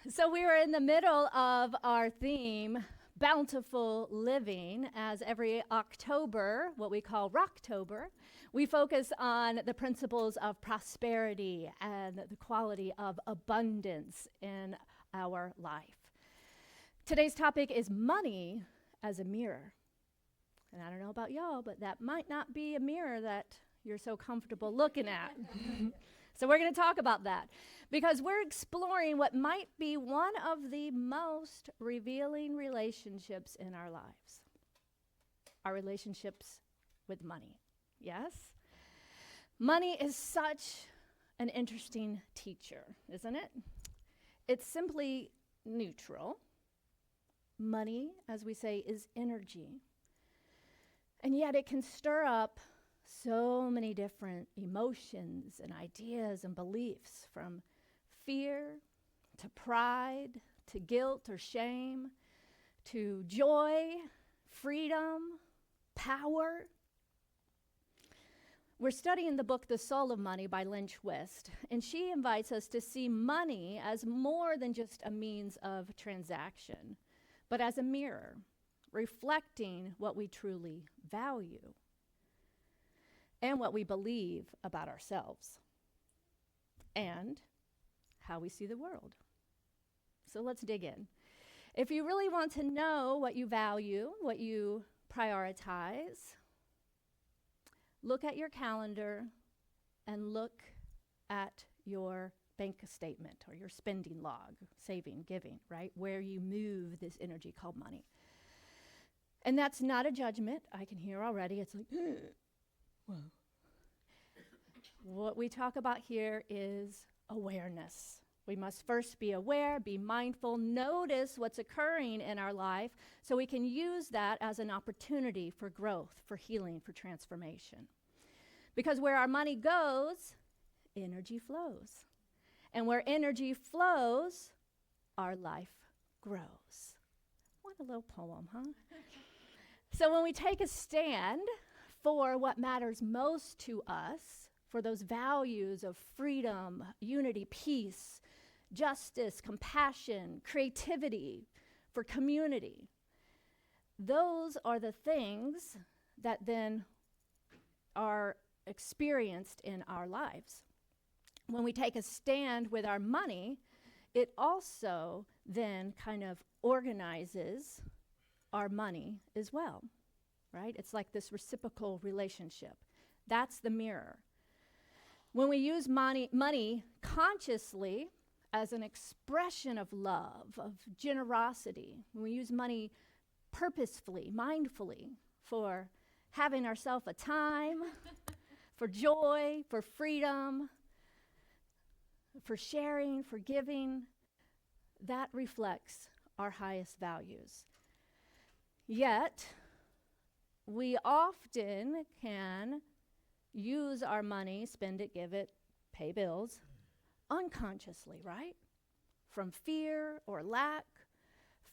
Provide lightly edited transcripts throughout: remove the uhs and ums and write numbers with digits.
So we are in the middle of our theme, Bountiful Living, as every October, what we call Rocktober, we focus on the principles of prosperity and the quality of abundance in our life. Today's topic is money as a mirror. And I don't know about y'all, but that might not be a mirror that you're so comfortable looking at. So we're going to talk about that because we're exploring what might be one of the most revealing relationships in our lives. Our relationships with money. Yes? Money is such an interesting teacher, isn't it? It's simply neutral. Money, as we say, is energy. And yet it can stir up so many different emotions and ideas and beliefs, from fear to pride to guilt or shame to joy, freedom, power. We're studying the book The Soul of Money by Lynch West, and she invites us to see money as more than just a means of transaction, but as a mirror, reflecting what we truly value and what we believe about ourselves and how we see the world. So let's dig in. If you really want to know what you value, what you prioritize, look at your calendar and look at your bank statement or your spending log, saving, giving, right? Where you move this energy called money. And that's not a judgment. I can hear already. It's like, whoa. What we talk about here is awareness. We must first be aware, be mindful, notice what's occurring in our life so we can use that as an opportunity for growth, for healing, for transformation. Because where our money goes, energy flows. And where energy flows, our life grows. What a little poem, huh? So when we take a stand for what matters most to us, for those values of freedom, unity, peace, justice, compassion, creativity, for community, those are the things that then are experienced in our lives. When we take a stand with our money, it also then kind of organizes our money as well, right? It's like this reciprocal relationship. That's the mirror. When we use money consciously as an expression of love, of generosity, when we use money purposefully, mindfully, for having ourselves a time, for joy, for freedom, for sharing, for giving, that reflects our highest values. Yet, we often can use our money, spend it, give it, pay bills, unconsciously, right? From fear or lack,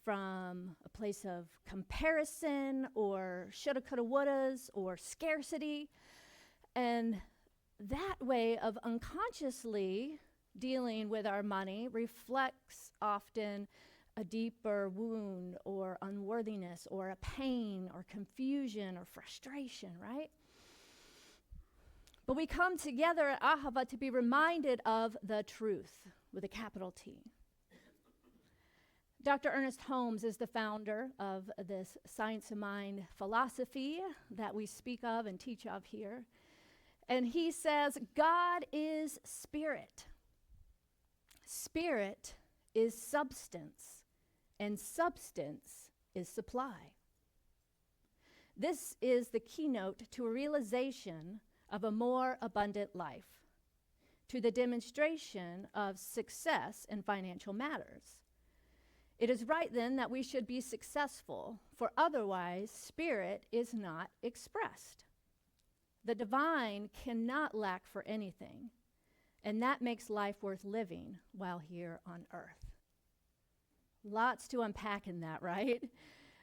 from a place of comparison or shoulda, coulda, wouldas, or scarcity. And that way of unconsciously dealing with our money reflects often a deeper wound or unworthiness or a pain or confusion or frustration, right? But we come together at Ahava to be reminded of the truth with a capital T. Dr. Ernest Holmes is the founder of this science of mind philosophy that we speak of and teach of here. And he says, God is spirit. Spirit is substance, and substance is supply. This is the keynote to a realization of a more abundant life, to the demonstration of success in financial matters. It is right then that we should be successful, for otherwise spirit is not expressed. The divine cannot lack for anything, and that makes life worth living while here on earth. Lots to unpack in that, right?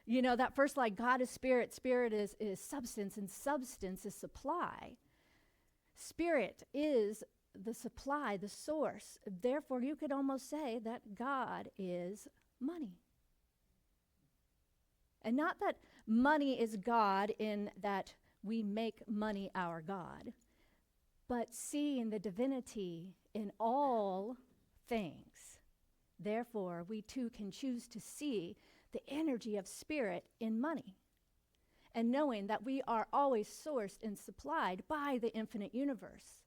You know, that first line, God is spirit, spirit is substance, and substance is supply. Spirit is the supply, the source. Therefore, you could almost say that God is money. And not that money is God in that we make money our God, but seeing the divinity in all things. Therefore, we too can choose to see the energy of spirit in money, and knowing that we are always sourced and supplied by the infinite universe.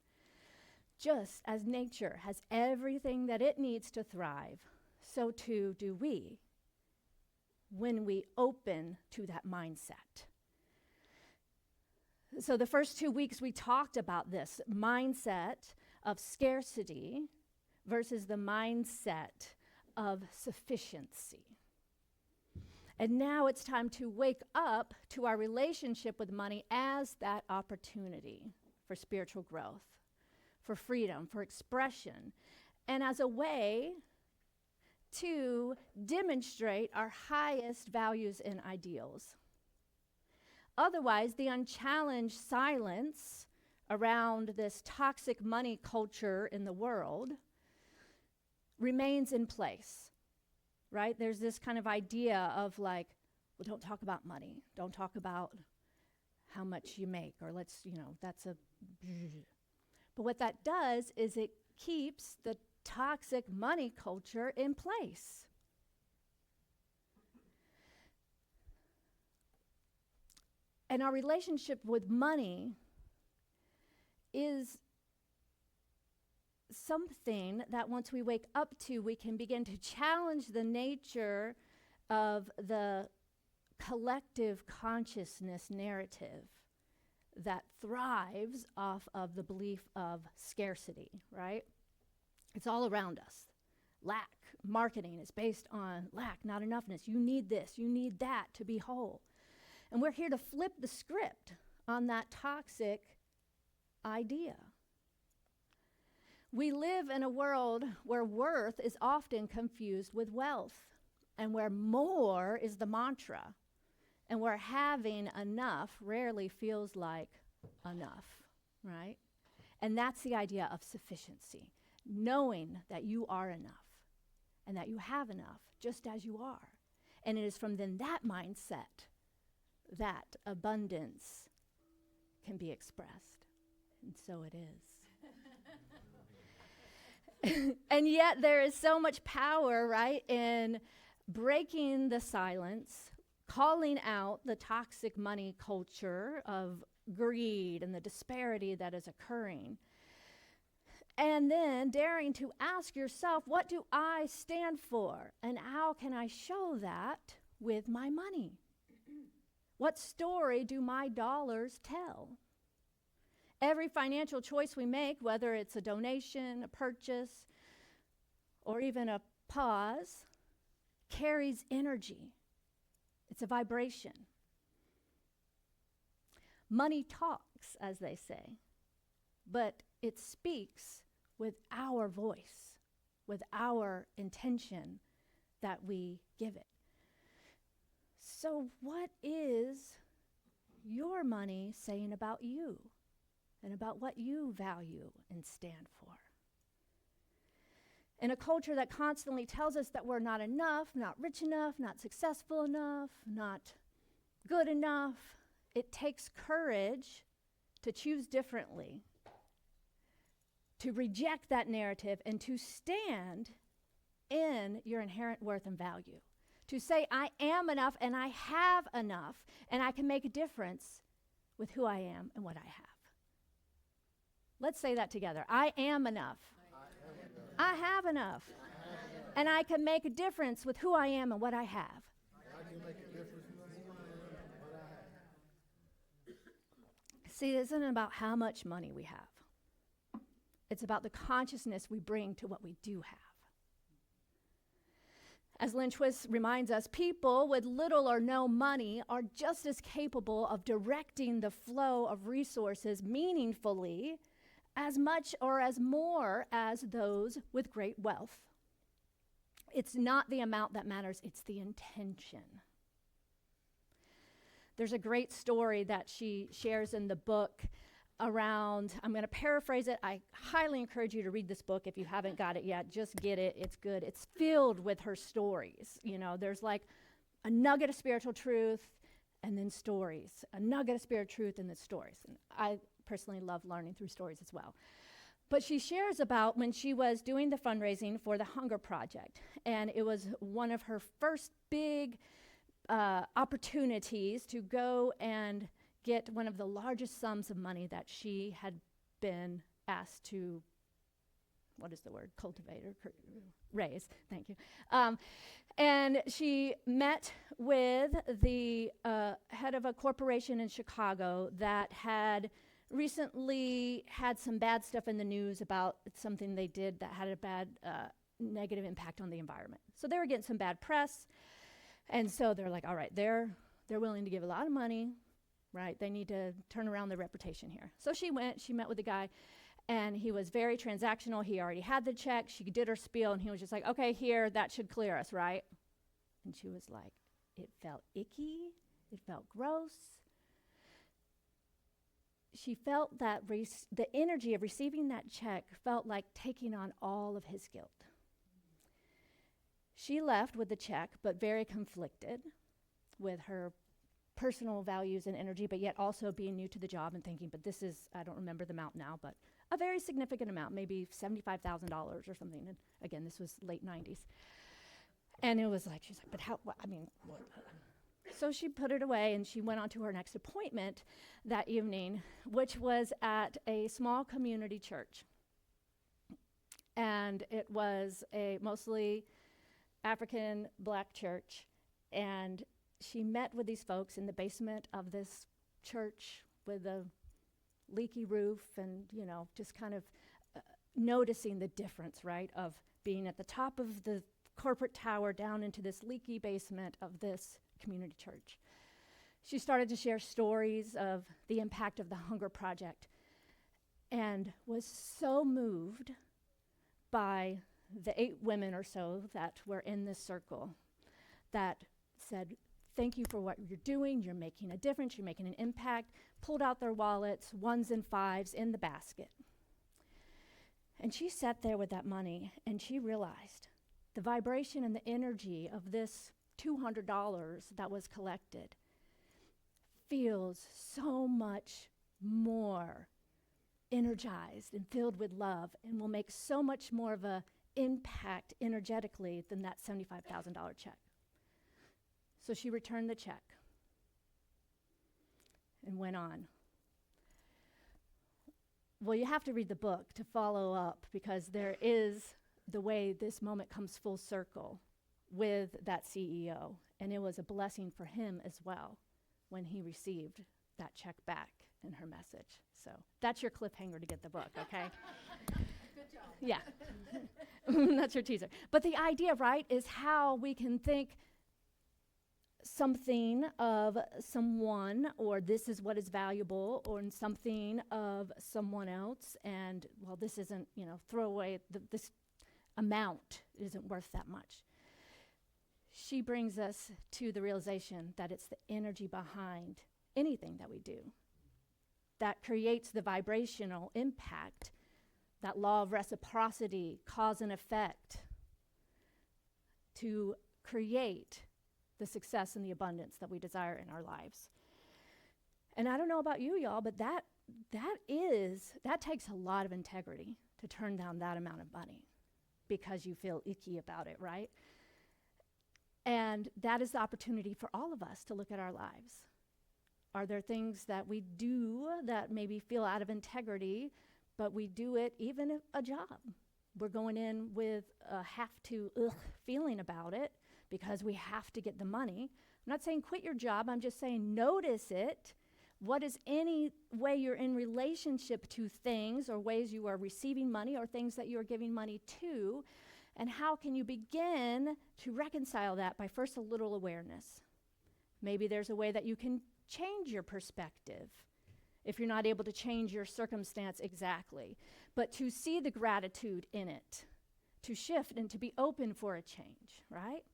Just as nature has everything that it needs to thrive, so too do we when we open to that mindset. So the first 2 weeks we talked about this mindset of scarcity versus the mindset of sufficiency. And now it's time to wake up to our relationship with money as that opportunity for spiritual growth, for freedom, for expression, and as a way to demonstrate our highest values and ideals. Otherwise, the unchallenged silence around this toxic money culture in the world remains in place, right? There's this kind of idea of like, well, don't talk about money. Don't talk about how much you make, or that's a... But what that does is it keeps the toxic money culture in place. And our relationship with money is something that once we wake up to, we can begin to challenge the nature of the collective consciousness narrative that thrives off of the belief of scarcity, right? It's all around us. Lack. Marketing is based on lack, not enoughness. You need this, you need that to be whole. And we're here to flip the script on that toxic idea. We live in a world where worth is often confused with wealth, and where more is the mantra, and where having enough rarely feels like enough, right? And that's the idea of sufficiency, knowing that you are enough and that you have enough just as you are. And it is from then that mindset that abundance can be expressed. And so it is. And yet there is so much power, right, in breaking the silence, calling out the toxic money culture of greed and the disparity that is occurring. And then daring to ask yourself, what do I stand for? And how can I show that with my money? What story do my dollars tell? Every financial choice we make, whether it's a donation, a purchase, or even a pause, carries energy. It's a vibration. Money talks, as they say, but it speaks with our voice, with our intention that we give it. So what is your money saying about you and about what you value and stand for? In a culture that constantly tells us that we're not enough, not rich enough, not successful enough, not good enough, it takes courage to choose differently, to reject that narrative and to stand in your inherent worth and value. To say, I am enough and I have enough and I can make a difference with who I am and what I have. Let's say that together. I am enough. I have enough. And I can make a difference with who I am and what I have. See, it isn't about how much money we have. It's about the consciousness we bring to what we do have. As Lynn Twist reminds us, people with little or no money are just as capable of directing the flow of resources meaningfully as much or as more as those with great wealth. It's not the amount that matters, it's the intention. There's a great story that she shares in the book around, I'm going to paraphrase it. I highly encourage you to read this book if you haven't got it yet. Just get it. It's good. It's filled with her stories. You know, there's like a nugget of spiritual truth and then stories. A nugget of spiritual truth and then stories. And I personally love learning through stories as well. But she shares about when she was doing the fundraising for the Hunger Project. And it was one of her first big opportunities to go and get one of the largest sums of money that she had been asked to, what is the word, cultivate or raise, thank you. And she met with the head of a corporation in Chicago that had recently had some bad stuff in the news about something they did that had a bad negative impact on the environment. So they were getting some bad press, and so they're like, all right, they're willing to give a lot of money, right? They need to turn around their reputation here. So she met with the guy, and he was very transactional. He already had the check. She did her spiel, and he was just like, okay, here, that should clear us, right? And she was like, it felt icky. It felt gross. She felt that the energy of receiving that check felt like taking on all of his guilt. She left with the check, but very conflicted with her personal values and energy, but yet also being new to the job and thinking, but this is, I don't remember the amount now, but a very significant amount, maybe $75,000 or something. And again, this was late 90s. And it was like, she's like, but how, what? So she put it away, and she went on to her next appointment that evening, which was at a small community church. And it was a mostly African black church. And she met with these folks in the basement of this church with a leaky roof and, you know, just kind of noticing the difference, right, of being at the top of the corporate tower down into this leaky basement of this community church. She started to share stories of the impact of the Hunger Project and was so moved by the 8 women or so that were in this circle that said, thank you for what you're doing. You're making a difference. You're making an impact. Pulled out their wallets, 1s and 5s in the basket. And she sat there with that money, and she realized the vibration and the energy of this $200 that was collected feels so much more energized and filled with love and will make so much more of a impact energetically than that $75,000 check. So she returned the check and went on. Well, you have to read the book to follow up, because there is the way this moment comes full circle with that CEO. And it was a blessing for him as well when he received that check back in her message. So that's your cliffhanger to get the book, okay? Good job. Yeah. That's your teaser. But the idea, right, is how we can think something of someone, or this is what is valuable, or in something of someone else, and, well, this isn't, you know, throw away, this amount isn't worth that much. She brings us to the realization that it's the energy behind anything that we do that creates the vibrational impact, that law of reciprocity, cause and effect, to create the success and the abundance that we desire in our lives. And I don't know about you, y'all, but that takes a lot of integrity to turn down that amount of money because you feel icky about it, right? And that is the opportunity for all of us to look at our lives. Are there things that we do that maybe feel out of integrity, but we do it even if a job? We're going in with a feeling about it because we have to get the money. I'm not saying quit your job. I'm just saying notice it. What is any way you're in relationship to things, or ways you are receiving money, or things that you are giving money to? And how can you begin to reconcile that by first a little awareness? Maybe there's a way that you can change your perspective if you're not able to change your circumstance exactly, but to see the gratitude in it, to shift and to be open for a change, right?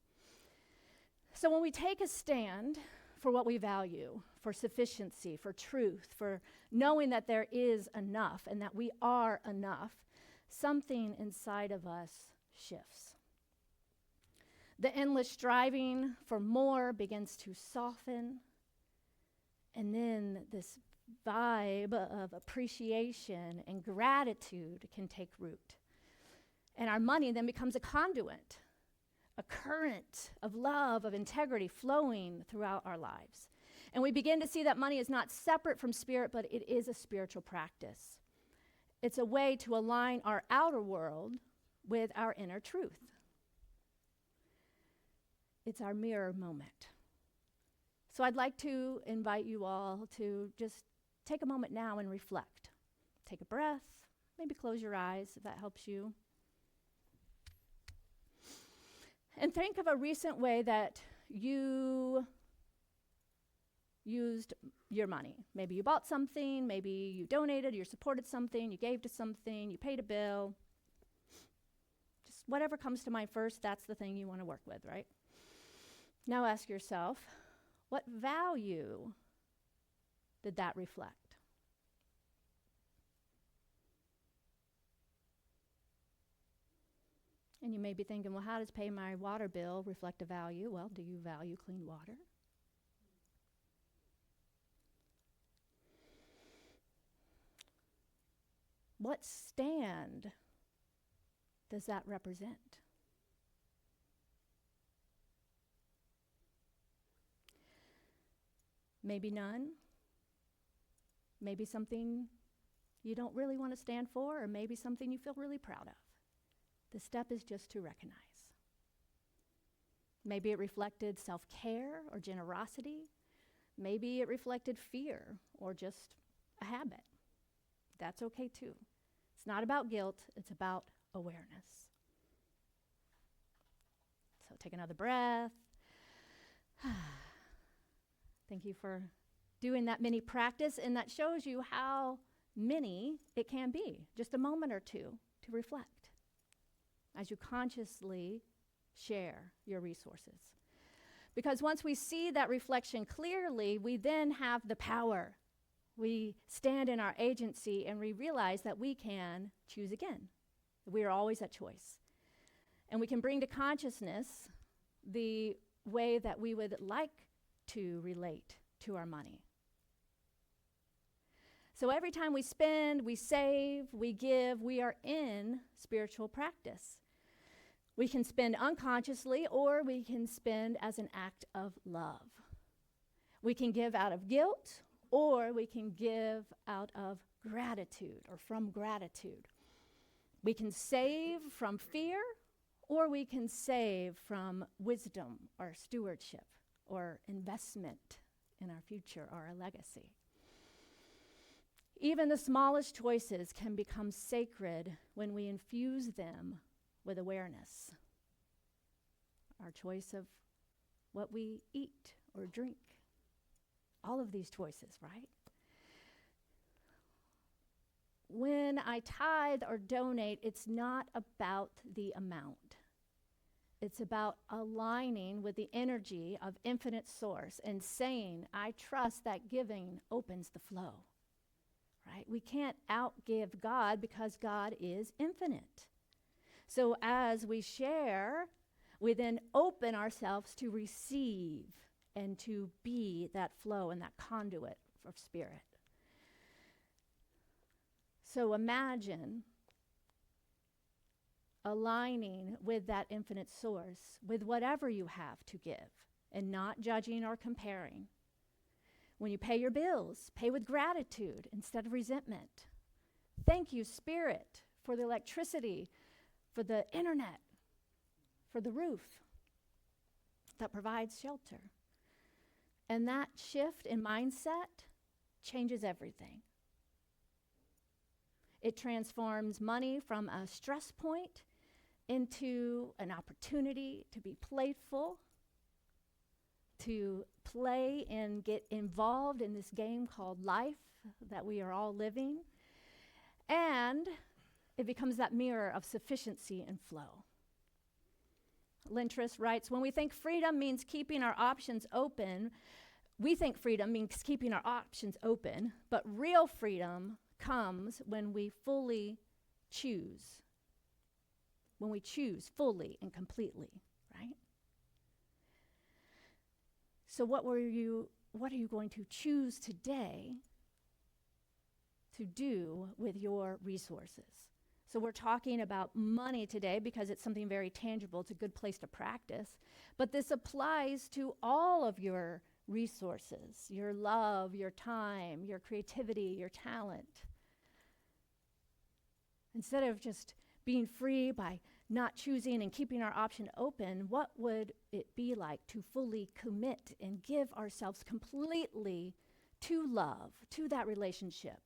So when we take a stand for what we value, for sufficiency, for truth, for knowing that there is enough and that we are enough, something inside of us shifts. The endless striving for more begins to soften, and then this vibe of appreciation and gratitude can take root. And our money then becomes a conduit, a current of love, of integrity flowing throughout our lives. And we begin to see that money is not separate from spirit, but it is a spiritual practice. It's a way to align our outer world with our inner truth. It's our mirror moment. So I'd like to invite you all to just take a moment now and reflect. Take a breath, maybe close your eyes if that helps you. And think of a recent way that you used your money. Maybe you bought something, maybe you donated, you supported something, you gave to something, you paid a bill. Just whatever comes to mind first, that's the thing you want to work with, right? Now ask yourself, what value did that reflect? And you may be thinking, well, how does pay my water bill reflect a value? Well, do you value clean water? What stand does that represent? Maybe none. Maybe something you don't really want to stand for, or maybe something you feel really proud of. The step is just to recognize. Maybe it reflected self-care or generosity. Maybe it reflected fear or just a habit. That's okay too. It's not about guilt, it's about awareness. So take another breath. Thank you for doing that mini practice, and that shows you how mini it can be. Just a moment or two to reflect as you consciously share your resources. Because once we see that reflection clearly, we then have the power. We stand in our agency and we realize that we can choose again. We are always at choice. And we can bring to consciousness the way that we would like to relate to our money. So every time we spend, we save, we give, we are in spiritual practice. We can spend unconsciously, or we can spend as an act of love. We can give out of guilt, or we can give out of gratitude or from gratitude. We can save from fear, or we can save from wisdom or stewardship or investment in our future or our legacy. Even the smallest choices can become sacred when we infuse them with awareness. Our choice of what we eat or drink. All of these choices, right? When I tithe or donate, it's not about the amount. It's about aligning with the energy of infinite source and saying, I trust that giving opens the flow, right? We can't outgive God because God is infinite. So as we share, we then open ourselves to receive and to be that flow and that conduit of spirit. So imagine aligning with that infinite source, with whatever you have to give, and not judging or comparing. When you pay your bills, pay with gratitude instead of resentment. Thank you, Spirit, for the electricity, for the internet, for the roof that provides shelter. And that shift in mindset changes everything. It transforms money from a stress point into an opportunity to be playful, to play and get involved in this game called life that we are all living. And it becomes that mirror of sufficiency and flow. Lintrus writes, when we think freedom means keeping our options open, We think freedom means keeping our options open, but real freedom comes when we fully choose. When we choose fully and completely, right? So what are you going to choose today to do with your resources? So we're talking about money today because it's something very tangible. It's a good place to practice. But this applies to all of your resources, your love, your time, your creativity, your talent. Instead of just being free by not choosing and keeping our option open, what would it be like to fully commit and give ourselves completely to love, to that relationship?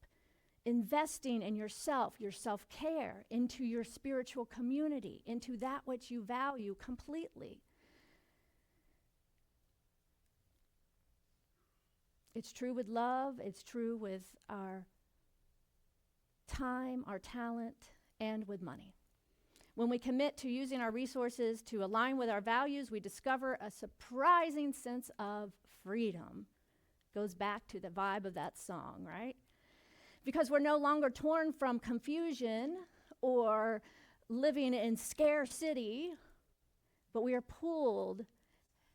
Investing in yourself, your self-care, into your spiritual community, into that which you value completely. It's true with love, it's true with our time, our talent, and with money. When we commit to using our resources to align with our values, we discover a surprising sense of freedom. Goes back to the vibe of that song, right? Because we're no longer torn from confusion or living in scarcity, but we are pulled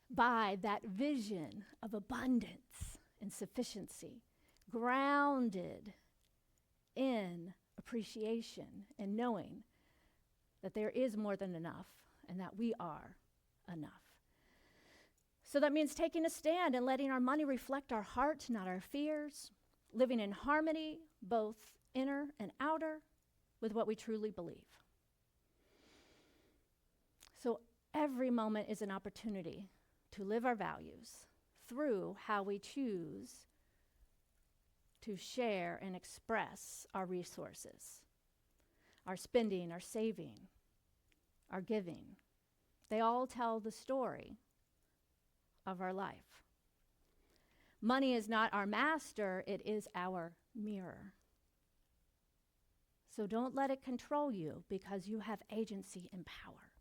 by that vision of abundance and sufficiency, grounded in appreciation and knowing that there is more than enough and that we are enough. So that means taking a stand and letting our money reflect our heart, not our fears, living in harmony, both inner and outer, with what we truly believe. So every moment is an opportunity to live our values through how we choose to share and express our resources, our spending, our saving, our giving. They all tell the story of our life. Money is not our master, it is our mirror. So don't let it control you, because you have agency and power.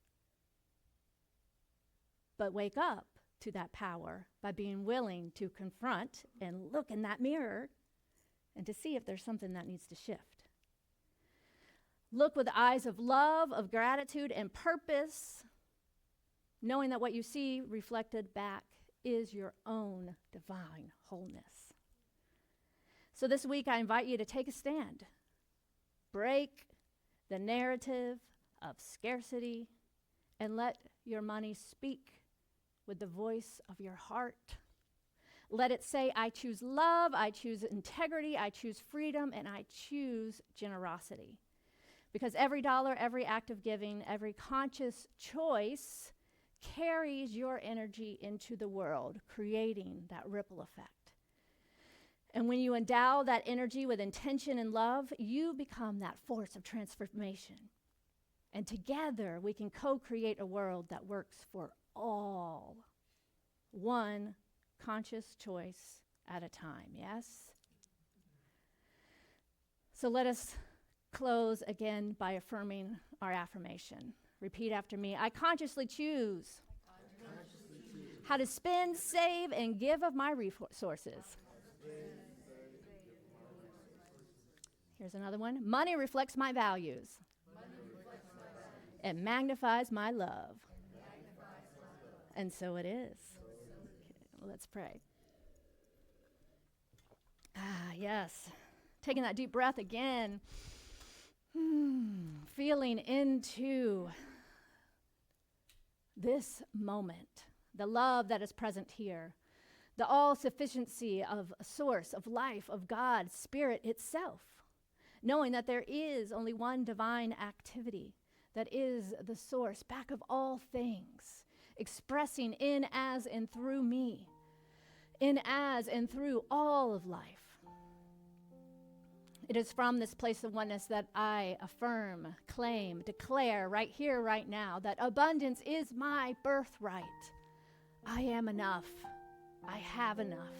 But wake up to that power by being willing to confront and look in that mirror and to see if there's something that needs to shift. Look with eyes of love, of gratitude, and purpose, knowing that what you see reflected back is your own divine wholeness. So this week, I invite you to take a stand. Break the narrative of scarcity and let your money speak with the voice of your heart. Let it say, I choose love, I choose integrity, I choose freedom, and I choose generosity. Because every dollar, every act of giving, every conscious choice carries your energy into the world, creating that ripple effect. And when you endow that energy with intention and love, you become that force of transformation. And together, we can co-create a world that works for all, one conscious choice at a time, yes? So let us close again by affirming our affirmation. Repeat after me. I consciously choose how to spend, save, and give of my resources. Here's another one. Money reflects my values. It magnifies my love. And so it is. Okay, let's pray. Yes. Taking that deep breath again. Feeling into this moment, the love that is present here, the all-sufficiency of a source of life, of God, Spirit itself, knowing that there is only one divine activity that is the source back of all things, expressing in, as, and through me, in, as, and through all of life. It is from this place of oneness that I affirm, claim, declare right here, right now, that abundance is my birthright. I am enough. I have enough.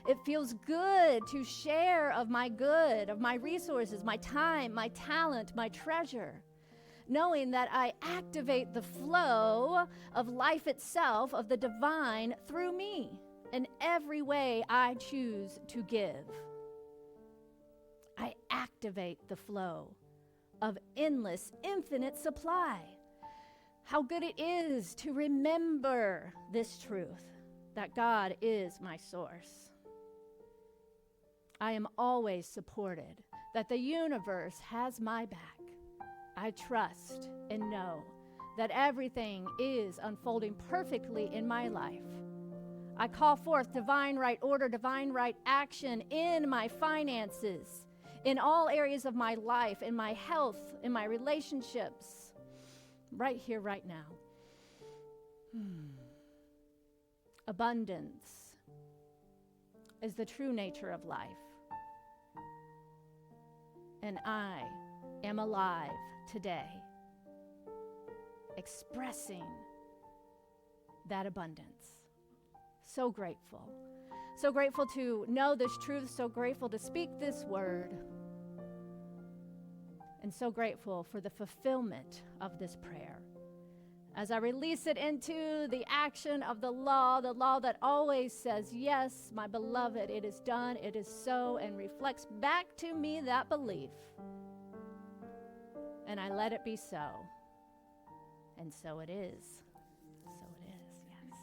It feels good to share of my good, of my resources, my time, my talent, my treasure, knowing that I activate the flow of life itself, of the divine, through me. in every way I choose to give. I activate the flow of endless, infinite supply. How good it is to remember this truth, that God is my source. I am always supported, that the universe has my back. I trust and know that everything is unfolding perfectly in my life. I call forth divine right order, divine right action in my finances, in all areas of my life, in my health, in my relationships, right here, right now. Abundance is the true nature of life. And I am alive today, expressing that abundance. So grateful. So grateful to know this truth, so grateful to speak this word, and so grateful for the fulfillment of this prayer. As I release it into the action of the law that always says, yes, my beloved, it is done, it is so, and reflects back to me that belief. And I let it be so. And so it is. So it is, yes.